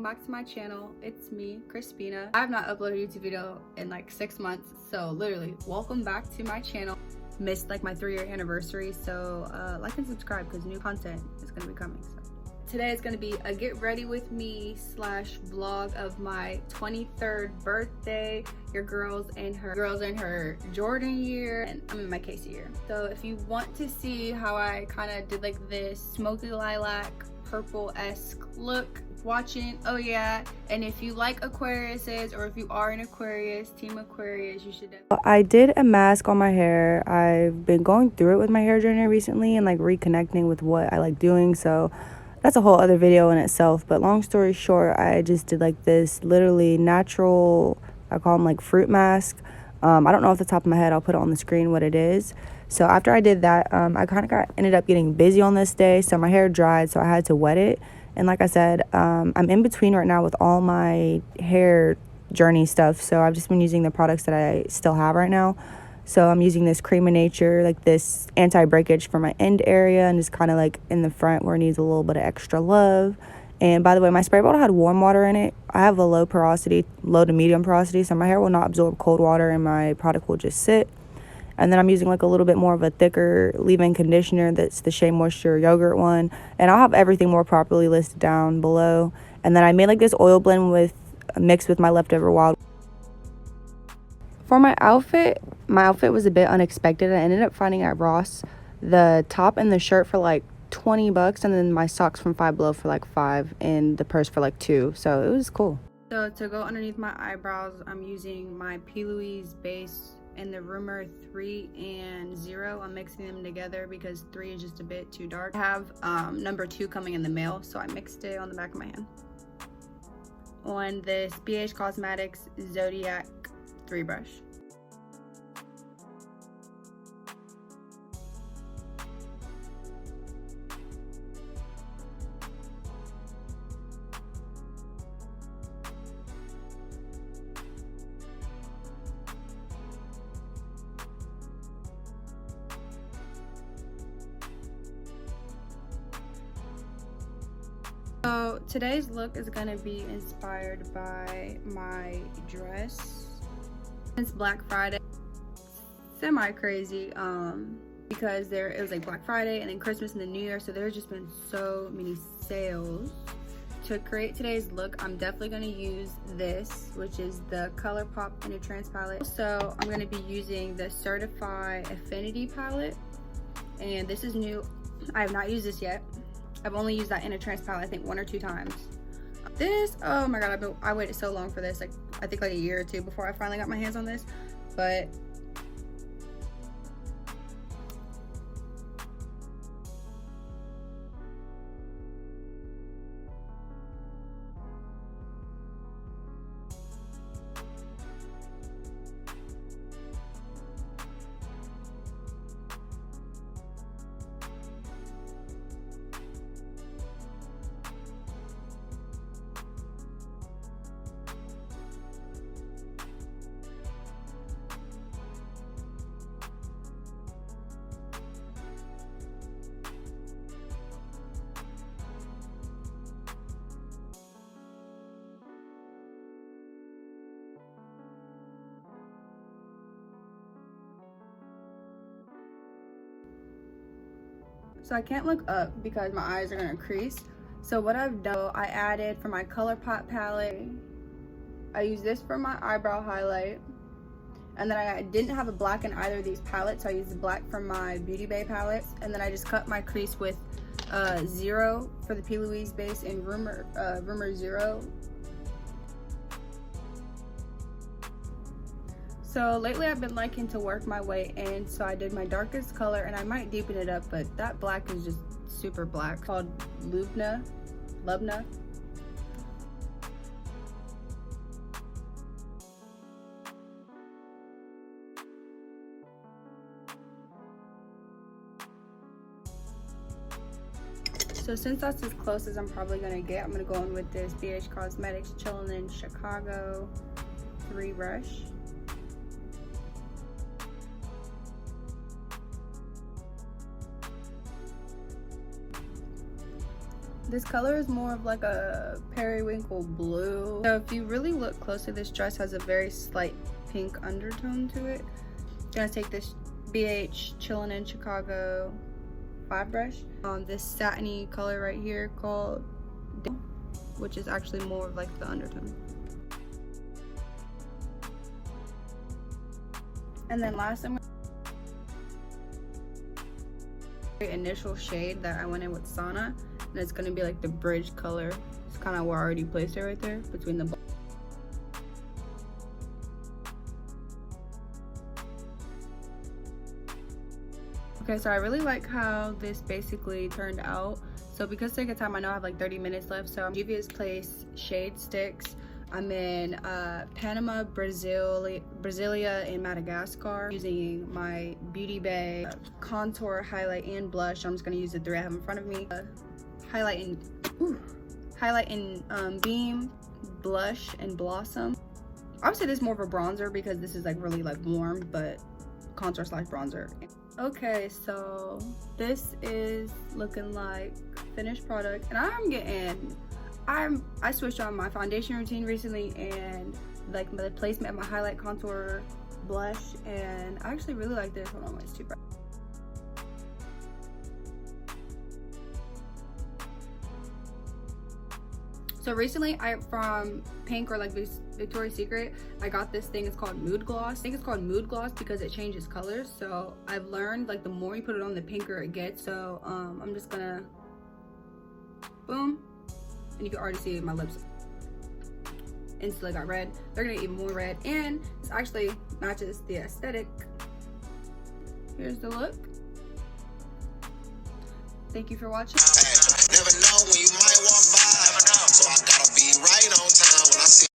welcome back to my channel. It's me, Crispina. I have not uploaded a YouTube video in like 6 months, so literally welcome back to my channel. Missed like my 3-year anniversary, so like and subscribe because new content is going to be coming. So today is going to be a get ready with me / vlog of my 23rd birthday. Your girl's in her Jordan year and I'm in my Casey year. So if you want to see how I kind of did like this smoky lilac purple-esque look, watching. Oh yeah, and if you like Aquariuses or if you are an Aquarius, team Aquarius, you should definitely. I did a mask on my hair. I've been going through it with my hair journey recently and like reconnecting with what I like doing, so that's a whole other video in itself. But long story short, I just did like this literally natural, I call them like fruit mask. I don't know off the top of my head, I'll put it on the screen what it is. So after I did that, I kind of ended up getting busy on this day, so my hair dried, so I had to wet it. And like I said, I'm in between right now with all my hair journey stuff, so I've just been using the products that I still have right now. So I'm using this Cream of Nature, like this anti-breakage for my end area and just kind of like in the front where it needs a little bit of extra love. And by the way, my spray bottle had warm water in it. I have a low to medium porosity, so my hair will not absorb cold water and my product will just sit. And then I'm using like a little bit more of a thicker leave-in conditioner. That's the Shea Moisture Yogurt one. And I'll have everything more properly listed down below. And then I made like this oil blend mixed with my leftover wild. For my outfit was a bit unexpected. I ended up finding at Ross the top and the shirt for like $20, and then my socks from Five Below for like $5, and the purse for like $2. So it was cool. So to go underneath my eyebrows, I'm using my Louise base and the Rumor 3 and 0. I'm mixing them together because 3 is just a bit too dark. I have number 2 coming in the mail, so I mixed it on the back of my hand. On this BH Cosmetics Zodiac 3 brush. So today's look is going to be inspired by my dress. It's Black Friday, semi crazy because it was like Black Friday and then Christmas and the New Year, so there's just been so many sales. To create today's look, I'm definitely going to use this, which is the ColourPop in a Trance palette. So I'm going to be using the certifeye Affinity palette, and this is new. I have not used this yet. I've only used that in a Trance palette, I think 1 or 2 times. This, oh my god, I waited so long for this, like I think like a year or 2 before I finally got my hands on this. But so I can't look up because my eyes are gonna crease. So what I've done, I added for my ColourPop palette, I use this for my eyebrow highlight, and then I didn't have a black in either of these palettes, so I used the black from my Beauty Bay palettes, and then I just cut my crease with 0 for the P. Louise base and Rumor 0. So lately I've been liking to work my way in, so I did my darkest color, and I might deepen it up, but that black is just super black. It's called Lubna. So since that's as close as I'm probably gonna get, I'm gonna go in with this BH Cosmetics Chillin' in Chicago 3 brush. This color is more of like a periwinkle blue. So if you really look closely, this dress has a very slight pink undertone to it. I'm gonna take this BH Chillin' in Chicago 5 brush. This satiny color right here called, which is actually more of like the undertone. And then last, I'm initial shade that I went in with Sana, and it's gonna be like the bridge color. It's kind of where I already placed it right there between the. Okay, so I really like how this basically turned out. So because sake of time, I know I have like 30 minutes left. So I'm Juvia's Place shade sticks. I'm in Panama, Brasilia, and Madagascar, using my Beauty Bay contour, highlight, and blush. I'm just gonna use the 3 I have in front of me. Highlight in Beam, blush, and Blossom. I would say this is more of a bronzer because this is like really like warm, but contour / bronzer. Okay, so this is looking like finished product, and I switched on my foundation routine recently, and like the placement of my highlight, contour, blush, and I actually really like this. Hold on, it's too bright. So recently, from Pink or like Victoria's Secret, I got this thing. It's called Mood Gloss. I think it's called Mood Gloss because it changes colors. So I've learned like the more you put it on, the pinker it gets. So I'm just gonna boom. And you can already see my lips instantly got red. They're gonna get even more red, and this actually matches the aesthetic. Here's the look. Thank you for watching. Never know when you might walk by. So I got